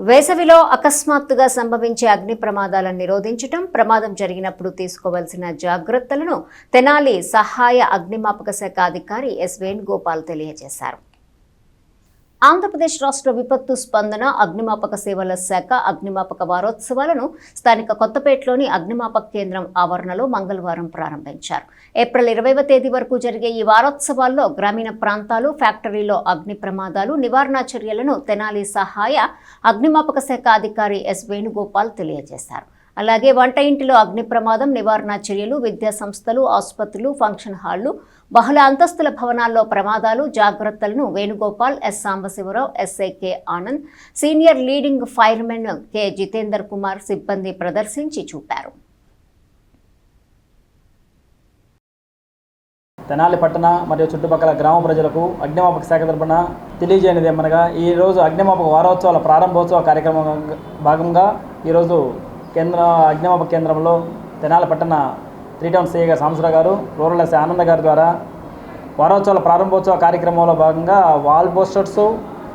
వేసవిలో అకస్మాత్తుగా సంభవించే అగ్ని ప్రమాదాలను నిరోధించడం, ప్రమాదం జరిగినప్పుడు తీసుకోవాల్సిన జాగ్రత్తలను తెనాలి సహాయ అగ్నిమాపక శాఖ అధికారి ఎస్ వేణుగోపాల్ తెలియజేశారు. ఆంధ్రప్రదేశ్ రాష్ట్ర విపత్తు స్పందన అగ్నిమాపక సేవల శాఖ అగ్నిమాపక వారోత్సవాలను స్థానిక కొత్తపేటలోని అగ్నిమాపక కేంద్రం ఆవరణలో మంగళవారం ప్రారంభించారు. ఏప్రిల్ 20వ తేదీ వరకు జరిగే ఈ వారోత్సవాల్లో గ్రామీణ ప్రాంతాలు, ఫ్యాక్టరీలో అగ్ని ప్రమాదాలు నివారణ చర్యలను తెనాలి సహాయ అగ్నిమాపక శాఖ అధికారి ఎస్ వేణుగోపాల్ తెలియజేశారు. అలాగే వంట ఇంటిలో అగ్ని ప్రమాదం నివారణ చర్యలు, విద్యా సంస్థలు, ఆసుపత్రులు, ఫంక్షన్ హాళ్లు, బహుళ అంతస్తుల భవనాల్లో ప్రమాదాలు జాగ్రత్తలను Venugopal, S Sambasivarao, SI K Anand, senior leading firemen K Jitender Kumar సిబ్బంది ప్రదర్శించి చూపారు. తెనాలి పట్టణ మరియు చుట్టుపక్కల గ్రామ ప్రజలకు అగ్నిమాపక శాఖ తరపున తెలియజేయనిది ఏమనగా ఈరోజు అగ్నిమాపక వారోత్సవాల ప్రారంభోత్సవ కార్యక్రమం భాగంగా ఈరోజు అగ్నిమాపక కేంద్రంలో తెనాలి పట్టణ 3 టౌన్ సిఐ సాంబశివరావు గారు, రూరల్ ఎస్ఐ ఆనంద్ గారి ద్వారా వారోత్సవాల ప్రారంభోత్సవ కార్యక్రమంలో భాగంగా వాల్ పోస్టర్స్,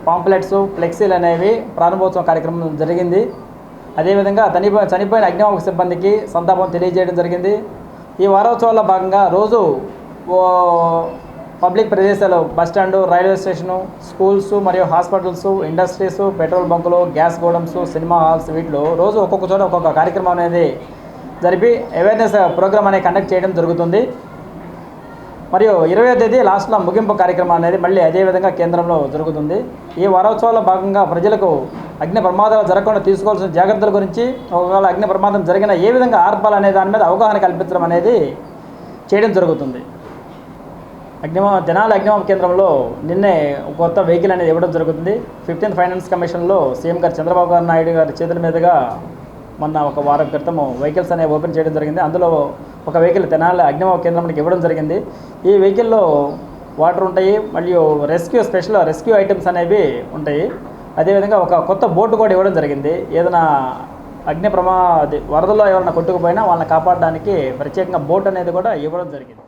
పాంప్లెట్స్, ఫ్లెక్సీలు అనేవి ప్రారంభోత్సవ కార్యక్రమం జరిగింది. అదేవిధంగా చనిపోయిన అగ్నిమాపక సిబ్బందికి సంతాపం తెలియజేయడం జరిగింది. ఈ వారోత్సవాల్లో భాగంగా రోజు పబ్లిక్ ప్రదేశాలు, బస్టాండు, రైల్వే స్టేషను, స్కూల్స్ మరియు హాస్పిటల్స్, ఇండస్ట్రీస్, పెట్రోల్ బంకులు, గ్యాస్ గోడమ్స్, సినిమా హాల్స్, వీటిలో రోజు ఒక్కొక్క చోట ఒక్కొక్క కార్యక్రమం అనేది జరిపి అవేర్నెస్ ప్రోగ్రామ్ అనేది కండక్ట్ చేయడం జరుగుతుంది. మరియు 20వ తేదీ లాస్ట్లో ముగింపు కార్యక్రమం అనేది మళ్ళీ అదేవిధంగా కేంద్రంలో జరుగుతుంది. ఈ వారోత్సవాల్లో భాగంగా ప్రజలకు అగ్ని ప్రమాదాలు జరగకుండా తీసుకోవాల్సిన జాగ్రత్తల గురించి, ఒకవేళ అగ్ని ప్రమాదం జరిగిన ఏ విధంగా ఆర్పాలనే దాని మీద అవగాహన కల్పించడం అనేది చేయడం జరుగుతుంది. తెనాలి అగ్నిమాపక కేంద్రంలో నిన్నే కొత్త వెహికల్ అనేది ఇవ్వడం జరుగుతుంది. 15th ఫైనాన్స్ కమిషన్లో సీఎం గారు చంద్రబాబు నాయుడు గారి చేతుల మీదుగా మొన్న ఒక వారం క్రితం వెహికల్స్ అనేవి ఓపెన్ చేయడం జరిగింది. అందులో ఒక వెహికల్ తెనాలి అగ్నిమాపక కేంద్రానికి ఇవ్వడం జరిగింది. ఈ వెహికల్లో వాటర్ ఉంటాయి, మరియు స్పెషల్ రెస్క్యూ ఐటమ్స్ అనేవి ఉంటాయి. అదేవిధంగా ఒక కొత్త బోటు కూడా ఇవ్వడం జరిగింది. ఏదైనా వరదల్లో ఎవరైనా కొట్టుకుపోయినా వాళ్ళని కాపాడడానికి ప్రత్యేకంగా బోట్ అనేది కూడా ఇవ్వడం జరిగింది.